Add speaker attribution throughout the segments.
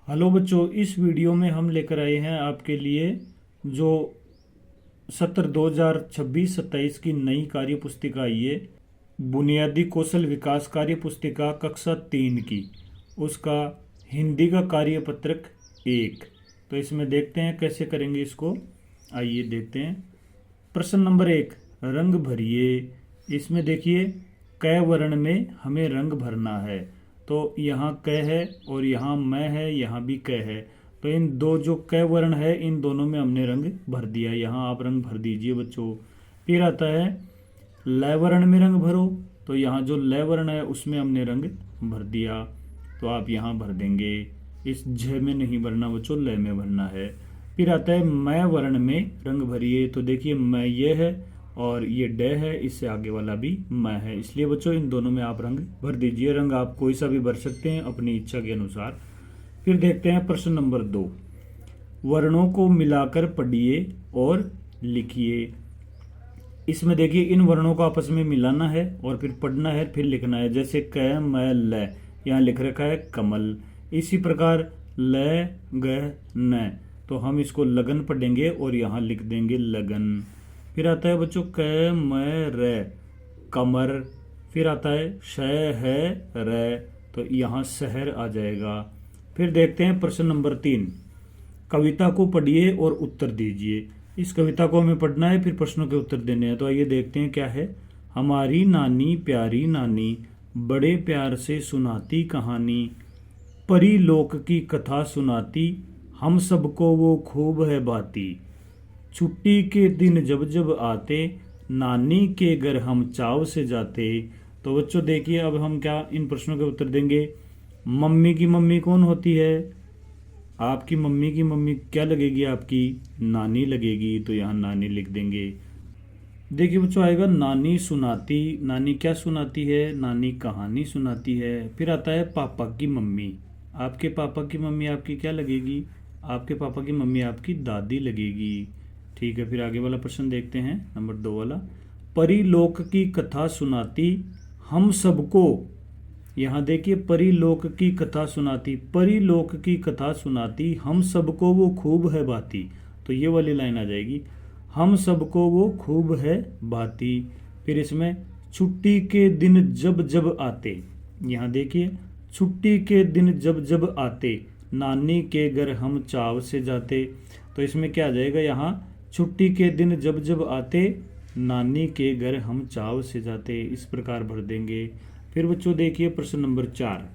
Speaker 1: Hello बच्चों, इस video में हम लेकर आए हैं आपके लिए जो सत्र 2026-27 की नई कार्य पुस्तिका आई है, बुनियादी कौशल विकास कार्य पुस्तिका कक्षा 3 की, उसका हिंदी का कार्य पत्रक 1। तो इसमें देखते हैं कैसे करेंगे इसको। आइए देखते हैं। प्रश्न नंबर 1, रंग भरिए। इसमें देखिए क वर्ण में हमें रंग भरना है। तो यहाँ क है और यहाँ मैं है, यहाँ भी क है। तो इन दो जो क वर्ण है इन दोनों में हमने रंग भर दिया। यहाँ आप रंग भर दीजिए बच्चों। फिर आता है ल वर्ण में रंग भरो। तो यहाँ जो ल वर्ण है उसमें हमने रंग भर दिया, तो आप यहाँ भर देंगे। इस झ में नहीं भरना बच्चों, ल में भरना है। फिर आता है मैं वर्ण में रंग भरिए। तो देखिए मैं ये है और ये ड है, इससे आगे वाला भी मैं है, इसलिए बच्चों इन दोनों में आप रंग भर दीजिए। रंग आप कोई सा भी भर सकते हैं अपनी इच्छा के अनुसार। फिर देखते हैं प्रश्न नंबर 2, वर्णों को मिलाकर पढ़िए और लिखिए। इसमें देखिए इन वर्णों को आपस में मिलाना है और फिर पढ़ना है, फिर लिखना है। जैसे क म ल, यहाँ लिख रखा है कमल। इसी प्रकार ल ग न, तो हम इसको लगन पढ़ेंगे और यहाँ लिख देंगे लगन। फिर आता है बच्चों क म र, कमर। फिर आता है श है र, तो यहाँ शहर आ जाएगा। फिर देखते हैं प्रश्न नंबर 3, कविता को पढ़िए और उत्तर दीजिए। इस कविता को हमें पढ़ना है, फिर प्रश्नों के उत्तर देने हैं। तो आइए देखते हैं क्या है। हमारी नानी प्यारी नानी बड़े प्यार से सुनाती कहानी, परी लोक की कथा सुनाती, हम सबको वो खूब है भाती। छुट्टी के दिन जब जब आते, नानी के घर हम चाव से जाते। तो बच्चों देखिए अब हम क्या इन प्रश्नों के उत्तर देंगे। मम्मी की मम्मी कौन होती है? आपकी मम्मी की मम्मी क्या लगेगी? आपकी नानी लगेगी, तो यहाँ नानी लिख देंगे। देखिए बच्चों आएगा नानी सुनाती। नानी क्या सुनाती है? नानी कहानी सुनाती है। फिर आता है पापा की मम्मी। आपके पापा की मम्मी आपकी क्या लगेगी? आपके पापा की मम्मी आपकी दादी लगेगी। ठीक है, फिर आगे वाला प्रश्न देखते हैं, नंबर 2 वाला। परिलोक की कथा सुनाती, हम सबको। यहाँ देखिए परिलोक की कथा सुनाती, परिलोक की कथा सुनाती, हम सबको वो खूब है भाती। तो ये वाली लाइन आ जाएगी, हम सबको वो खूब है भाती। फिर इसमें छुट्टी के दिन जब जब आते, यहाँ देखिए छुट्टी के दिन जब जब आते, नानी के घर हम चाव से जाते। तो इसमें क्या आ जाएगा, यहाँ छुट्टी के दिन जब जब आते, नानी के घर हम चाव से जाते। इस प्रकार भर देंगे। फिर बच्चों देखिए प्रश्न नंबर 4,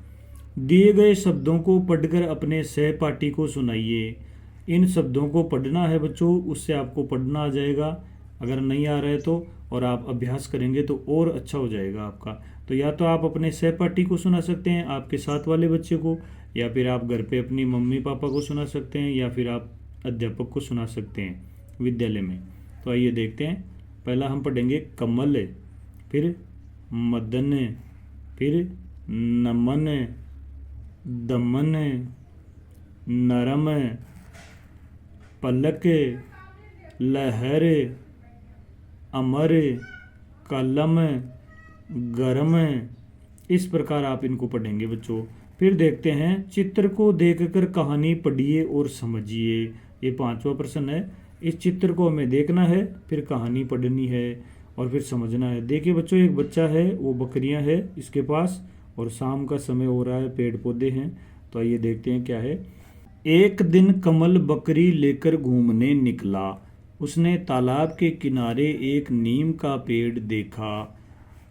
Speaker 1: दिए गए शब्दों को पढ़कर अपने सहपाठी को सुनाइए। इन शब्दों को पढ़ना है बच्चों, उससे आपको पढ़ना आ जाएगा। अगर नहीं आ रहा है तो और आप अभ्यास करेंगे तो और अच्छा हो जाएगा आपका। तो या तो आप अपने सहपाठी को सुना सकते हैं, आपके साथ वाले बच्चे को, या फिर आप घर पे अपनी मम्मी पापा को सुना सकते हैं, या फिर आप अध्यापक को सुना सकते हैं विद्यालय में। तो आइए देखते हैं। पहला हम पढ़ेंगे कमल, फिर मदन, फिर नमन, दमन, नरम, पलक, लहर, अमर, कलम, गरम। इस प्रकार आप इनको पढ़ेंगे बच्चों। फिर देखते हैं चित्र को देखकर कहानी पढ़िए और समझिए। ये 5वां प्रश्न है। इस चित्र को हमें देखना है, फिर कहानी पढ़नी है और फिर समझना है। देखिए बच्चों एक बच्चा है, वो बकरियां है इसके पास, और शाम का समय हो रहा है, पेड़ पौधे हैं। तो आइए देखते हैं क्या है। एक दिन कमल बकरी लेकर घूमने निकला। उसने तालाब के किनारे एक नीम का पेड़ देखा।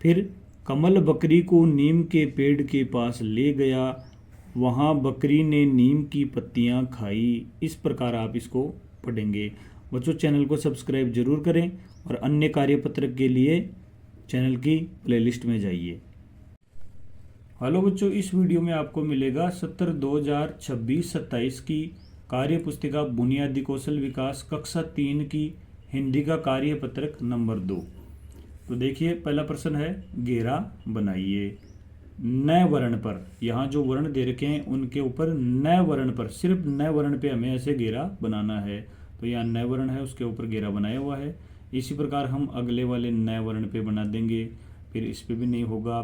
Speaker 1: फिर कमल बकरी को नीम के पेड़ के पास ले गया। वहाँ बकरी ने नीम की पत्तियाँ खाई। इस प्रकार आप इसको पढ़ेंगे बच्चों। चैनल को सब्सक्राइब जरूर करें और अन्य कार्यपत्रक के लिए चैनल की प्लेलिस्ट में जाइए। हेलो बच्चों, इस वीडियो में आपको मिलेगा सत्र 2026-27 की कार्य पुस्तिका बुनियादी कौशल विकास कक्षा 3 की हिंदी का कार्य पत्रक नंबर 2। तो देखिए पहला प्रश्न है, घेरा बनाइए। न वर्ण पर, यहाँ जो वर्ण दे रखे हैं उनके ऊपर न वर्ण पर, सिर्फ न वर्ण पे हमें ऐसे घेरा बनाना है। तो यहाँ न वर्ण है उसके ऊपर घेरा बनाया हुआ है। इसी प्रकार हम अगले वाले न वर्ण पे बना देंगे, फिर इस पे भी नहीं होगा,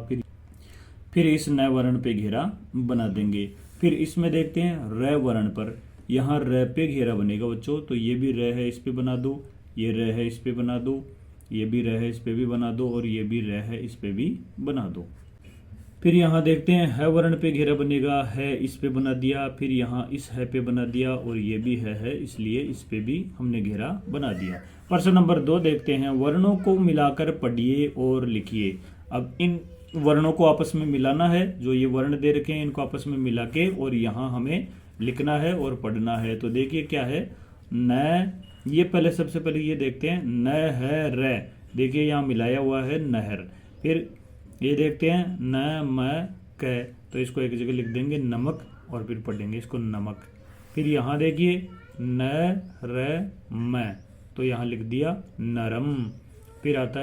Speaker 1: फिर इस न वर्ण पे घेरा बना देंगे। फिर इसमें देखते हैं र वर्ण पर, यहाँ र पे घेरा बनेगा बच्चों, तो ये भी र है इस पे बना दो, ये र है इस पे बना दो, ये भी र है इस पे भी बना दो, और ये भी र है इस पे भी बना दो। फिर यहाँ देखते हैं है वर्ण पे घेरा बनेगा, है इस पे बना दिया, फिर यहाँ इस है पे बना दिया, और ये भी है इसलिए इस पे भी हमने घेरा बना दिया। प्रश्न नंबर 2 देखते हैं, वर्णों को मिलाकर पढ़िए और लिखिए। अब इन वर्णों को आपस में मिलाना है, जो ये वर्ण दे रखे हैं इनको आपस में मिला के और यहाँ हमें लिखना है और पढ़ना है। तो देखिए क्या है, न, ये पहले सबसे पहले ये देखते हैं, न है र, देखिए यहाँ मिलाया हुआ है नहर। फिर ये देखते हैं न म क, तो इसको एक जगह लिख देंगे नमक, और फिर पढ़ेंगे इसको नमक। फिर यहाँ देखिए न र म, तो यहाँ लिख दिया नरम। फिर आता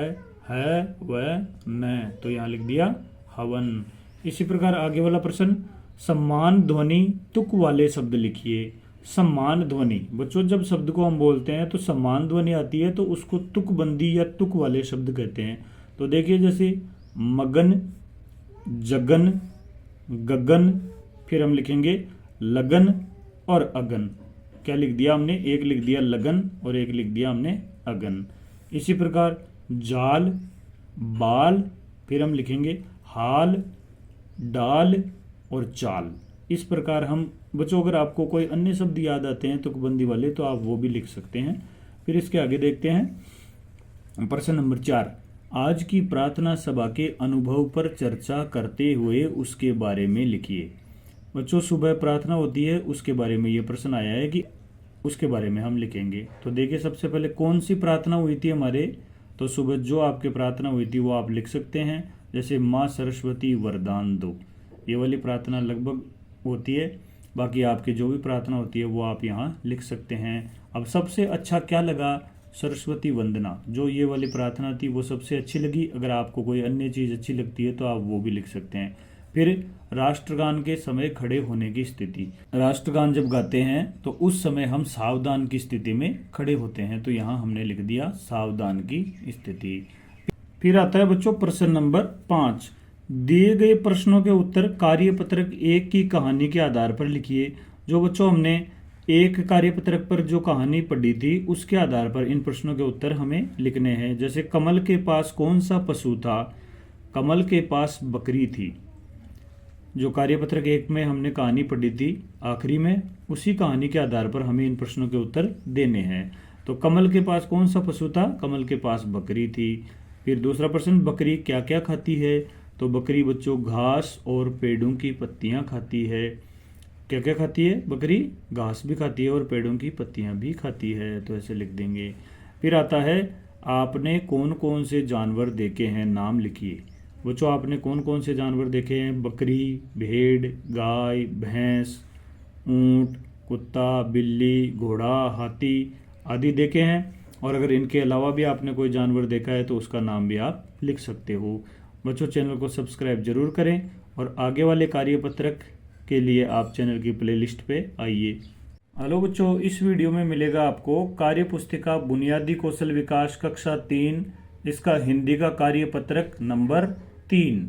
Speaker 1: है व न, तो यहाँ लिख दिया हवन। इसी प्रकार आगे वाला प्रश्न, सम्मान ध्वनि तुक वाले शब्द लिखिए। सम्मान ध्वनि बच्चों, जब शब्द को हम बोलते हैं तो सम्मान ध्वनि आती है तो उसको तुकबंदी या तुक वाले शब्द कहते हैं। तो देखिए जैसे मगन, जगन, गगन, फिर हम लिखेंगे लगन और अगन। क्या लिख दिया हमने, एक लिख दिया लगन और एक लिख दिया हमने अगन। इसी प्रकार जाल, बाल, फिर हम लिखेंगे हाल, डाल और चाल। इस प्रकार हम बच्चों, अगर आपको कोई अन्य शब्द याद आते हैं तुकबंदी वाले तो आप वो भी लिख सकते हैं। फिर इसके आगे देखते हैं प्रश्न नंबर 4, आज की प्रार्थना सभा के अनुभव पर चर्चा करते हुए उसके बारे में लिखिए। बच्चों सुबह प्रार्थना होती है, उसके बारे में ये प्रश्न आया है कि उसके बारे में हम लिखेंगे। तो देखिए सबसे पहले कौन सी प्रार्थना हुई थी हमारे, तो सुबह जो आपके प्रार्थना हुई थी वो आप लिख सकते हैं। जैसे माँ सरस्वती वरदान दो, ये वाली प्रार्थना लगभग होती है। बाकी आपकी जो भी प्रार्थना होती है वो आप यहाँ लिख सकते हैं। अब सबसे अच्छा क्या लगा, सरस्वती वंदना, जो ये वाली प्रार्थना थी वो सबसे अच्छी लगी। अगर आपको कोई अन्य चीज़ अच्छी लगती है तो आप वो भी लिख सकते हैं। फिर राष्ट्रगान के समय खड़े होने की स्थिति, राष्ट्रगान जब गाते हैं तो उस समय हम सावधान की स्थिति में खड़े होते हैं, तो यहाँ हमने लिख दिया सावधान की स्थिति। फिर आता है बच्चों प्रश्न नंबर 5, दिए गए प्रश्नों के उत्तर कार्यपत्रक 1 की कहानी के आधार पर लिखिए। जो बच्चों हमने एक कार्यपत्रक पर जो कहानी पढ़ी थी उसके आधार पर इन प्रश्नों के उत्तर हमें लिखने हैं। जैसे कमल के पास कौन सा पशु था, कमल के पास बकरी थी। जो कार्यपत्रक 1 में हमने कहानी पढ़ी थी आखिरी में, उसी कहानी के आधार पर हमें इन प्रश्नों के उत्तर देने हैं। तो कमल के पास कौन सा पशु था, कमल के पास बकरी थी। फिर दूसरा प्रश्न, बकरी क्या क्या खाती है, तो बकरी बच्चों घास और पेड़ों की पत्तियां खाती है। क्या क्या खाती है, बकरी घास भी खाती है और पेड़ों की पत्तियां भी खाती है, तो ऐसे लिख देंगे। फिर आता है आपने कौन कौन से जानवर देखे हैं, नाम लिखिए। बच्चों आपने कौन कौन से जानवर देखे हैं, बकरी, भेड़, गाय, भैंस, ऊंट, कुत्ता, बिल्ली, घोड़ा, हाथी आदि देखे हैं। और अगर इनके अलावा भी आपने कोई जानवर देखा है तो उसका नाम भी आप लिख सकते हो। बच्चों चैनल को सब्सक्राइब जरूर करें और आगे वाले कार्यपत्रक के लिए आप चैनल की प्लेलिस्ट पे आइए। हेलो बच्चों, इस वीडियो में मिलेगा आपको कार्यपुस्तिका बुनियादी कौशल विकास कक्षा 3, इसका हिंदी का कार्यपत्रक नंबर 3।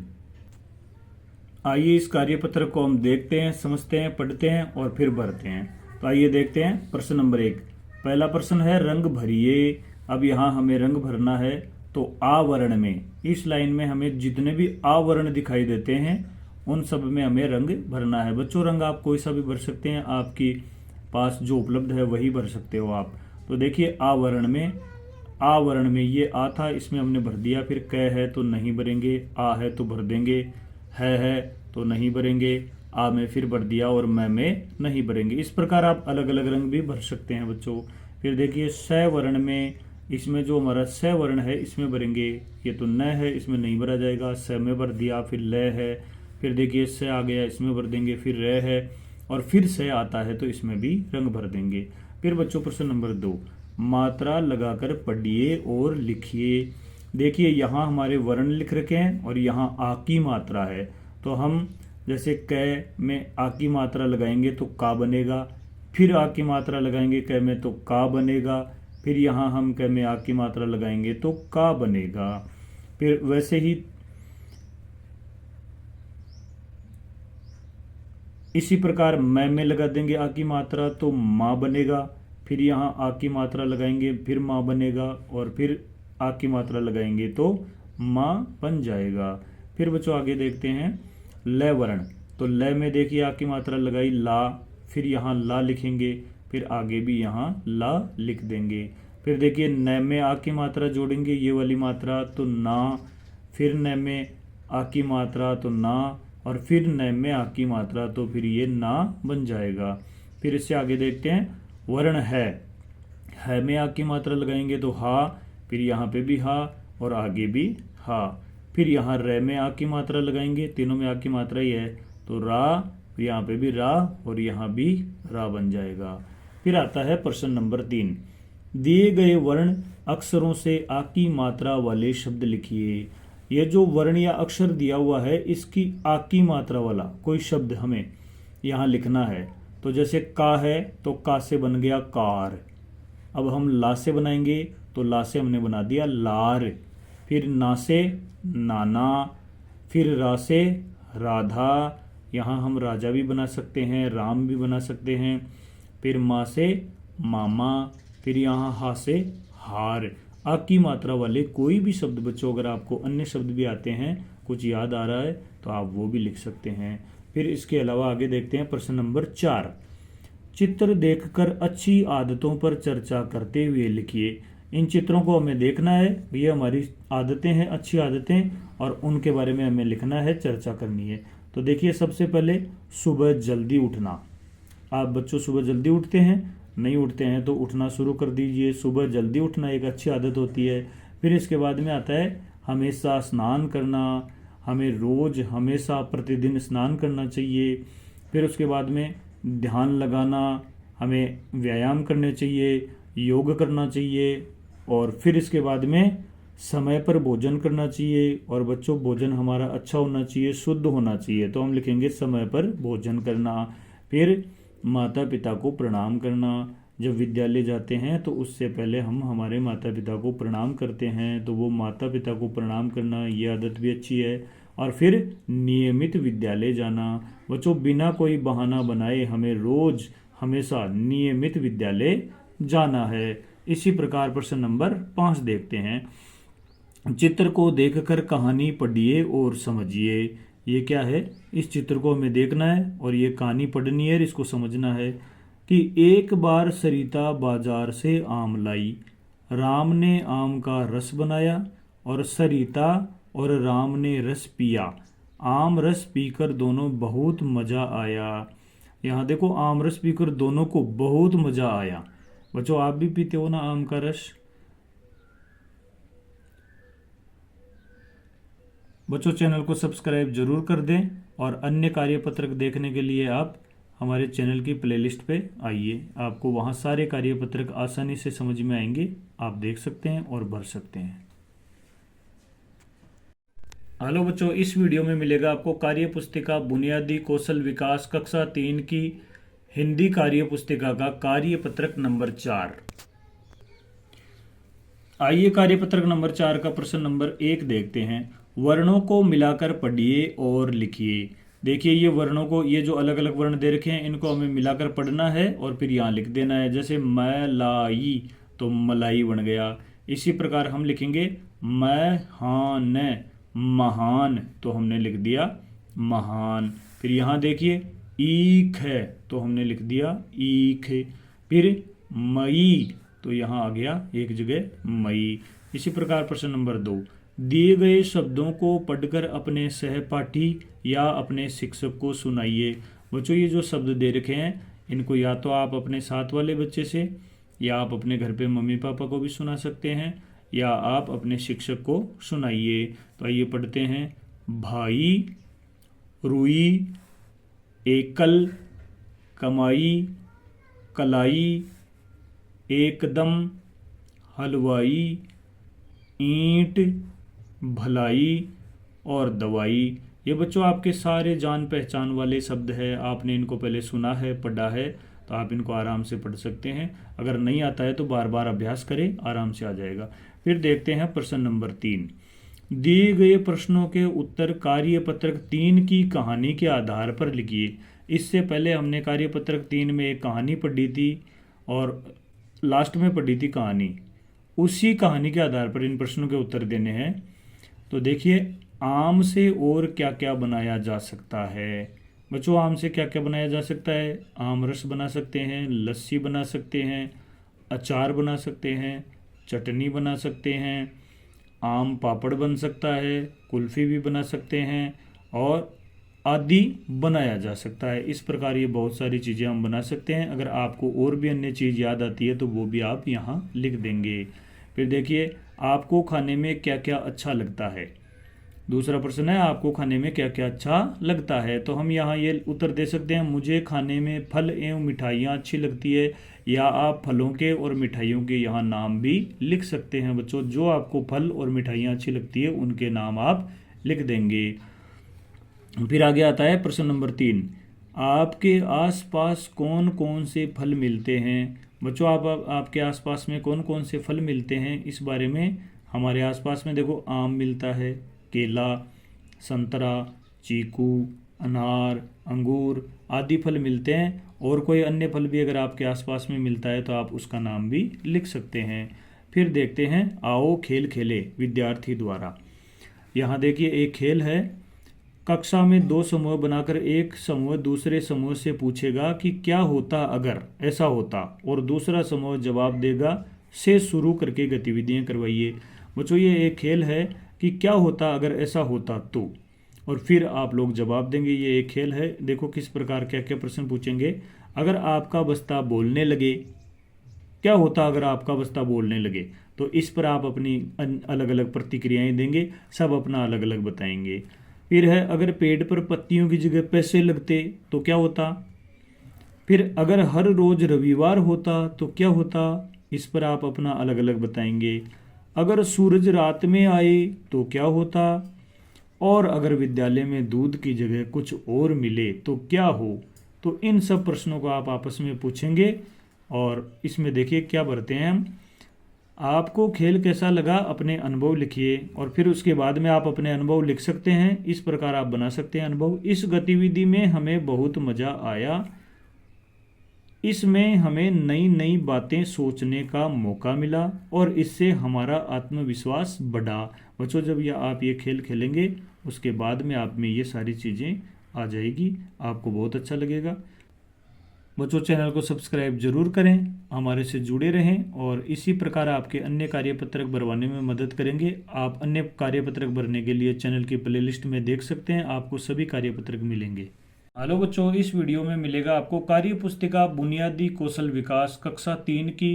Speaker 1: आइए इस कार्यपत्रक को हम देखते हैं, समझते हैं, पढ़ते हैं और फिर भरते हैं। तो आइए देखते हैं प्रश्न नंबर 1। पहला प्रश्न है रंग भरिए। अब यहाँ हमें रंग भरना है, तो आवरण में इस लाइन में हमें जितने भी आवरण दिखाई देते हैं उन सब में हमें रंग भरना है। बच्चों रंग आप कोई सा भी भर सकते हैं, आपकी पास जो उपलब्ध है वही भर सकते हो आप। तो देखिए आवरण में ये आ था, इसमें हमने भर दिया। फिर क है तो नहीं भरेंगे, आ है तो भर देंगे, है तो नहीं भरेंगे, आ में फिर भर दिया और मैं में नहीं भरेंगे। इस प्रकार आप अलग अलग रंग भी भर सकते हैं बच्चों। फिर देखिए स वर्ण में, इसमें जो हमारा स वर्ण है इसमें भरेंगे, ये तो न है इसमें नहीं भरा जाएगा, स में भर दिया। फिर ल है, फिर देखिए स आ गया इसमें भर देंगे, फिर र है और फिर स आता है तो इसमें भी रंग भर देंगे। फिर बच्चों प्रश्न नंबर 2, मात्रा लगाकर पढ़िए और लिखिए। देखिए यहाँ हमारे वर्ण लिख रखे हैं और यहाँ आ की मात्रा है, तो हम जैसे क में आ की मात्रा लगाएंगे तो का बनेगा, फिर आ की मात्रा लगाएंगे क में तो का बनेगा, फिर यहाँ हम क में आ की मात्रा लगाएंगे तो का बनेगा। फिर वैसे ही इसी प्रकार मैं में लगा देंगे आ की मात्रा तो माँ बनेगा, फिर यहाँ आ की मात्रा लगाएंगे फिर माँ बनेगा, और फिर आ की मात्रा लगाएंगे तो माँ बन जाएगा। फिर बच्चों आगे देखते हैं ल वर्ण। तो ल में देखिए आ की मात्रा लगाई ला, फिर यहाँ ला लिखेंगे, फिर आगे भी यहाँ ला लिख देंगे। फिर देखिए न में आ की मात्रा जोड़ेंगे ये वाली मात्रा तो ना, फिर न में आ की मात्रा तो ना, और फिर न में आ की मात्रा तो फिर ये ना बन जाएगा। फिर इससे आगे देखते हैं वर्ण है में आ की मात्रा लगाएंगे तो हा, फिर यहाँ पे भी हा और आगे भी हा। फिर यहाँ र में आ की मात्रा लगाएंगे, तीनों में आ की मात्रा ही है तो रा, फिर यहाँ पे भी रा और यहाँ भी रा बन जाएगा। फिर आता है प्रश्न नंबर 3। दिए गए वर्ण अक्षरों से आ की मात्रा वाले शब्द लिखिए। ये जो वर्ण या अक्षर दिया हुआ है इसकी आ की मात्रा वाला कोई शब्द हमें यहाँ लिखना है। तो जैसे का है तो का से बन गया कार। अब हम ला से बनाएंगे तो ला से हमने बना दिया लार, फिर ना से नाना, फिर रा से राधा, यहाँ हम राजा भी बना सकते हैं, राम भी बना सकते हैं। फिर माँ से मामा, फिर यहाँ हा से हार। आ की मात्रा वाले कोई भी शब्द बच्चों, अगर आपको अन्य शब्द भी आते हैं कुछ याद आ रहा है तो आप वो भी लिख सकते हैं। फिर इसके अलावा आगे देखते हैं प्रश्न नंबर 4। चित्र देखकर अच्छी आदतों पर चर्चा करते हुए लिखिए। इन चित्रों को हमें देखना है, ये हमारी आदतें हैं, अच्छी आदतें, और उनके बारे में हमें लिखना है, चर्चा करनी है। तो देखिए सबसे पहले सुबह जल्दी उठना। आप बच्चों सुबह जल्दी उठते हैं? नहीं उठते हैं तो उठना शुरू कर दीजिए। सुबह जल्दी उठना एक अच्छी आदत होती है। फिर इसके बाद में आता है हमेशा स्नान करना, हमें रोज हमेशा प्रतिदिन स्नान करना चाहिए। फिर उसके बाद में ध्यान लगाना, हमें व्यायाम करने चाहिए, योग करना चाहिए, और फिर इसके बाद में समय पर भोजन करना चाहिए। और बच्चों भोजन हमारा अच्छा होना चाहिए, शुद्ध होना चाहिए, तो हम लिखेंगे समय पर भोजन करना। फिर माता पिता को प्रणाम करना। जब विद्यालय जाते हैं तो उससे पहले हम हमारे माता पिता को प्रणाम करते हैं, तो वो माता पिता को प्रणाम करना ये आदत भी अच्छी है। और फिर नियमित विद्यालय जाना। बच्चों बिना कोई बहाना बनाए हमें रोज हमेशा नियमित विद्यालय जाना है। इसी प्रकार प्रश्न नंबर 5 देखते हैं। चित्र को देखकर कहानी पढ़िए और समझिए। ये क्या है? इस चित्र को हमें देखना है और ये कहानी पढ़नी है और इसको समझना है कि एक बार सरिता बाजार से आम लाई, राम ने आम का रस बनाया और सरिता और राम ने रस पिया। आम रस पीकर दोनों बहुत मजा आया। यहाँ देखो आम रस पीकर दोनों को बहुत मजा आया। बच्चों आप भी पीते हो ना आम का रस? बच्चों चैनल को सब्सक्राइब जरूर कर दें और अन्य कार्यपत्रक देखने के लिए आप हमारे चैनल की प्लेलिस्ट पे आइए। आपको वहाँ सारे कार्यपत्रक आसानी से समझ में आएंगे, आप देख सकते हैं और भर सकते हैं। हेलो बच्चों, इस वीडियो में मिलेगा आपको कार्य पुस्तिका बुनियादी कौशल विकास कक्षा 3 की हिंदी कार्य पुस्तिका का कार्यपत्रक नंबर 4। आइए कार्यपत्रक नंबर 4 का प्रश्न नंबर 1 देखते हैं। वर्णों को मिलाकर पढ़िए और लिखिए। देखिए ये वर्णों को, ये जो अलग अलग वर्ण दे रखे हैं इनको हमें मिलाकर पढ़ना है और फिर यहाँ लिख देना है। जैसे मलाई तो मलाई बन गया। इसी प्रकार हम लिखेंगे महान, महान तो हमने लिख दिया महान। फिर यहाँ देखिए ईख है तो हमने लिख दिया ईख। फिर मई तो यहाँ आ गया एक जगह मई। इसी प्रकार प्रश्न नंबर 2, दिए गए शब्दों को पढ़कर अपने सहपाठी या अपने शिक्षक को सुनाइए। बच्चों ये जो शब्द दे रखे हैं इनको या तो आप अपने साथ वाले बच्चे से या आप अपने घर पे मम्मी पापा को भी सुना सकते हैं या आप अपने शिक्षक को सुनाइए। तो आइए पढ़ते हैं। भाई, रुई, एकल, कमाई, कलाई, एकदम, हलवाई, ईंट, भलाई और दवाई। ये बच्चों आपके सारे जान पहचान वाले शब्द है। आपने इनको पहले सुना है, पढ़ा है, तो आप इनको आराम से पढ़ सकते हैं। अगर नहीं आता है तो बार बार अभ्यास करें, आराम से आ जाएगा। फिर देखते हैं प्रश्न नंबर 3। दिए गए प्रश्नों के उत्तर कार्यपत्रक 3 की कहानी के आधार पर लिखिए। इससे पहले हमने कार्यपत्रक 3 में एक कहानी पढ़ी थी और लास्ट में पढ़ी थी कहानी। उसी कहानी के आधार पर इन प्रश्नों के उत्तर देने हैं। तो देखिए, आम से और क्या क्या बनाया जा सकता है बच्चों। आम से क्या क्या बनाया जा सकता है? आम रस बना सकते हैं, लस्सी बना सकते हैं, अचार बना सकते हैं, चटनी बना सकते हैं, आम पापड़ बन सकता है, कुल्फ़ी भी बना सकते हैं और आदि बनाया जा सकता है। इस प्रकार ये बहुत सारी चीज़ें हम बना सकते हैं। अगर आपको और भी अन्य चीज़ याद आती है तो वो भी आप यहाँ लिख देंगे। फिर देखिए, आपको खाने में क्या क्या अच्छा लगता है। दूसरा प्रश्न है, आपको खाने में क्या क्या अच्छा लगता है। तो हम यहाँ ये उत्तर दे सकते हैं, मुझे खाने में फल एवं मिठाइयाँ अच्छी लगती है, या आप फलों के और मिठाइयों के यहाँ नाम भी लिख सकते हैं बच्चों। जो आपको फल और मिठाइयाँ अच्छी लगती है उनके नाम आप लिख देंगे। फिर आगे आता है प्रश्न नंबर 3, आपके आसपास कौन कौन से फल मिलते हैं बच्चों। आपके आसपास में कौन कौन से फल मिलते हैं इस बारे में। हमारे आसपास में देखो, आम मिलता है, केला, संतरा, चीकू, अनार, अंगूर आदि फल मिलते हैं। और कोई अन्य फल भी अगर आपके आसपास में मिलता है तो आप उसका नाम भी लिख सकते हैं। फिर देखते हैं, आओ खेल खेले विद्यार्थी द्वारा। यहाँ देखिए, एक खेल है। कक्षा में 2 समूह बनाकर एक समूह दूसरे समूह से पूछेगा कि क्या होता अगर ऐसा होता, और दूसरा समूह जवाब देगा। से शुरू करके गतिविधियां करवाइए बच्चों। ये एक खेल है कि क्या होता अगर ऐसा होता तो, और फिर आप लोग जवाब देंगे। ये एक खेल है। देखो किस प्रकार क्या क्या प्रश्न पूछेंगे। अगर आपका बस्ता बोलने लगे, क्या होता अगर आपका बस्ता बोलने लगे, तो इस पर आप अपनी अलग अलग प्रतिक्रियाएं देंगे, सब अपना अलग अलग बताएंगे। फिर है, अगर पेड़ पर पत्तियों की जगह पैसे लगते तो क्या होता। फिर अगर हर रोज रविवार होता तो क्या होता, इस पर आप अपना अलग अलग बताएंगे। अगर सूरज रात में आए तो क्या होता, और अगर विद्यालय में दूध की जगह कुछ और मिले तो क्या हो। तो इन सब प्रश्नों को आप आपस में पूछेंगे और इसमें देखिए क्या भरते हैं हम। आपको खेल कैसा लगा, अपने अनुभव लिखिए, और फिर उसके बाद में आप अपने अनुभव लिख सकते हैं। इस प्रकार आप बना सकते हैं अनुभव। इस गतिविधि में हमें बहुत मज़ा आया, इसमें हमें नई नई बातें सोचने का मौका मिला और इससे हमारा आत्मविश्वास बढ़ा। बच्चों, जब आप ये खेल खेलेंगे उसके बाद में आप में ये सारी चीज़ें आ जाएगी, आपको बहुत अच्छा लगेगा। बच्चों, चैनल को सब्सक्राइब जरूर करें, हमारे से जुड़े रहें और इसी प्रकार आपके अन्य कार्यपत्रक भरवाने में मदद करेंगे। आप अन्य कार्यपत्रक भरने के लिए चैनल की प्लेलिस्ट में देख सकते हैं, आपको सभी कार्यपत्रक मिलेंगे। हेलो बच्चों, इस वीडियो में मिलेगा आपको कार्य पुस्तिका बुनियादी कौशल विकास कक्षा 3 की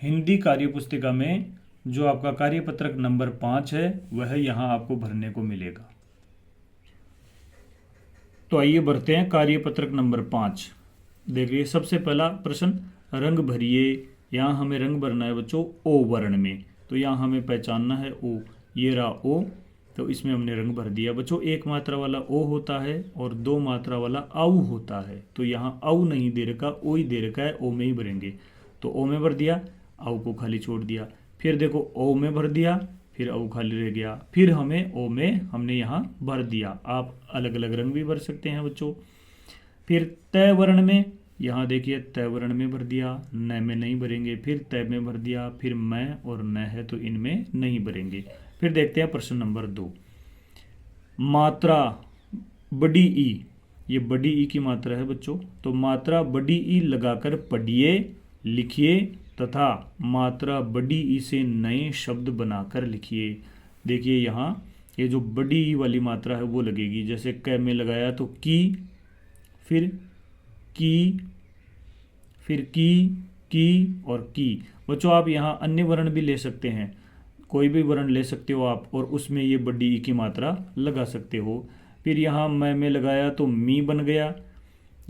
Speaker 1: हिंदी कार्य पुस्तिका में जो आपका कार्यपत्रक नंबर 5 है वह यहाँ आपको भरने को मिलेगा। तो आइए भरते हैं कार्यपत्रक नंबर 5। देखिए, सबसे पहला प्रश्न, रंग भरिए। यहाँ हमें रंग भरना है बच्चों ओ वर्ण में। तो यहाँ हमें पहचानना है ओ, ये रहा ओ, तो इसमें हमने रंग भर दिया। बच्चों, एक मात्रा वाला ओ होता है और 2 मात्रा वाला आउ होता है। तो यहाँ आउ नहीं दे रखा, ओ ही दे रखा है, ओ में ही भरेंगे। तो ओ में भर दिया, आउ को खाली छोड़ दिया। फिर देखो ओ में भर दिया, फिर आउ खाली रह गया, फिर हमें ओ में हमने यहाँ भर दिया। आप अलग अलग रंग भी भर सकते हैं बच्चों। फिर तय वर्ण में, यहाँ देखिए तय वर्ण में भर दिया, न में नहीं भरेंगे। फिर तय में भर दिया, फिर मैं और न है तो इनमें नहीं भरेंगे। फिर देखते हैं प्रश्न नंबर 2, मात्रा बड़ी ई। ये बड़ी ई की मात्रा है बच्चों। तो मात्रा बड़ी ई लगाकर पढ़िए, लिखिए तथा मात्रा बड़ी ई से नए शब्द बनाकर लिखिए। देखिए यहाँ ये जो बड़ी ई वाली मात्रा है वो लगेगी। जैसे क में लगाया तो की, फिर की, फिर की और की। बच्चों, आप यहाँ अन्य वर्ण भी ले सकते हैं, कोई भी वर्ण ले सकते हो आप, और उसमें ये बड़ी ई की मात्रा लगा सकते हो। फिर यहाँ मैं में लगाया तो मी बन गया।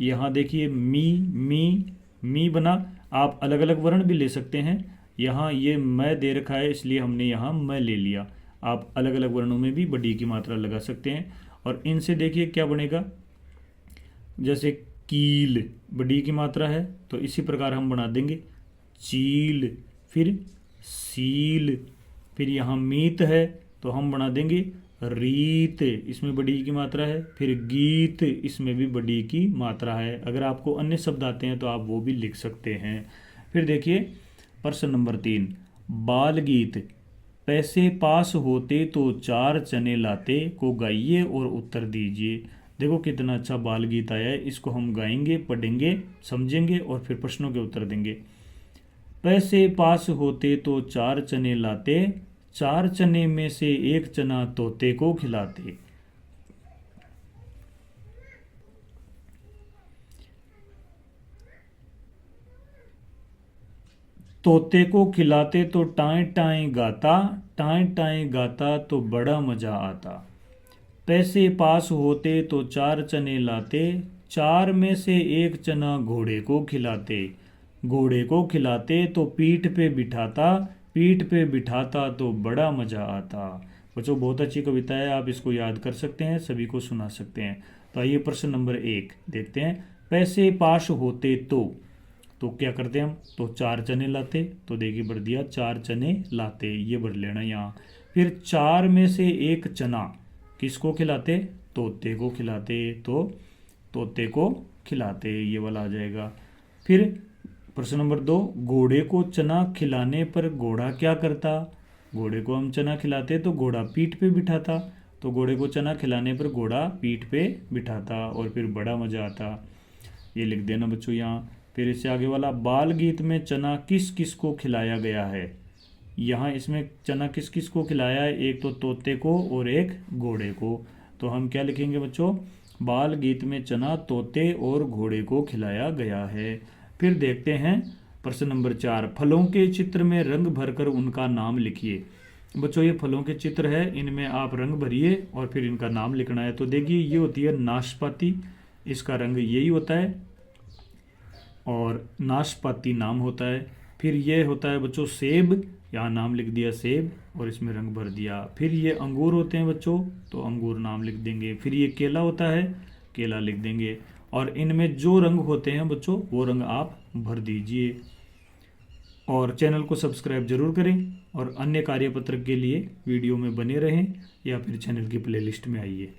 Speaker 1: यहाँ देखिए मी बना। आप अलग अलग वर्ण भी ले सकते हैं। यहाँ ये मैं दे रखा है इसलिए हमने यहाँ मैं ले लिया। आप अलग अलग वर्णों में भी बड़ी ई की मात्रा लगा सकते हैं। और इनसे देखिए क्या बनेगा, जैसे कील बड़ी ई की मात्रा है तो इसी प्रकार हम बना देंगे चील, फिर सील। फिर यहाँ मीत है तो हम बना देंगे रीत, इसमें बड़ी ई की मात्रा है। फिर गीत, इसमें भी बड़ी ई की मात्रा है। अगर आपको अन्य शब्द आते हैं तो आप वो भी लिख सकते हैं। फिर देखिए प्रश्न नंबर 3, बाल गीत। पैसे पास होते तो 4 चने लाते को गाइए और उत्तर दीजिए। देखो कितना अच्छा बाल गीत आया है, इसको हम गाएंगे, पढ़ेंगे, समझेंगे और फिर प्रश्नों के उत्तर देंगे। पैसे पास होते तो 4 चने लाते, 4 चने में से 1 चना तोते को खिलाते। तोते को खिलाते तो टाएं टाएं गाता, टाएं टाएं गाता तो बड़ा मजा आता। पैसे पास होते तो 4 चने लाते, 4 में से 1 चना घोड़े को खिलाते। घोड़े को खिलाते तो पीठ पे बिठाता, पीठ पे बिठाता तो बड़ा मजा आता। बच्चों बहुत अच्छी कविता है, आप इसको याद कर सकते हैं, सभी को सुना सकते हैं। तो आइए प्रश्न नंबर 1 देखते हैं। पैसे पास होते तो क्या करते हम, तो 4 चने लाते, तो देखिए भर दिया 4 चने लाते, ये भर लेना यहाँ। फिर 4 में से 1 चना किसको खिलाते, तोते को खिलाते, तो तोते को खिलाते, ये वाला आ जाएगा। फिर प्रश्न नंबर 2, घोड़े को चना खिलाने पर घोड़ा क्या करता। घोड़े को हम चना खिलाते तो घोड़ा पीठ पे बिठाता, तो घोड़े को चना खिलाने पर घोड़ा पीठ पे बिठाता और फिर बड़ा मजा आता। ये लिख देना बच्चों यहाँ। फिर इससे आगे वाला, बाल गीत में चना किस किस को खिलाया गया है। यहाँ इसमें चना किस किस को खिलाया है, एक तो तोते को और एक घोड़े को। तो हम क्या लिखेंगे बच्चों, बाल गीत में चना तोते और घोड़े को खिलाया गया है। फिर देखते हैं प्रश्न नंबर 4, फलों के चित्र में रंग भरकर उनका नाम लिखिए। बच्चों ये फलों के चित्र है, इनमें आप रंग भरिए और फिर इनका नाम लिखना है। तो देखिए ये होती है नाशपाती, इसका रंग यही होता है और नाशपाती नाम होता है। फिर ये होता है बच्चों सेब, यहाँ नाम लिख दिया सेब और इसमें रंग भर दिया। फिर ये अंगूर होते हैं बच्चों, तो अंगूर नाम लिख देंगे। फिर ये केला होता है, केला लिख देंगे। और इनमें जो रंग होते हैं बच्चों वो रंग आप भर दीजिए। और चैनल को सब्सक्राइब जरूर करें और अन्य कार्यपत्र के लिए वीडियो में बने रहें या फिर चैनल की प्लेलिस्ट में आइए।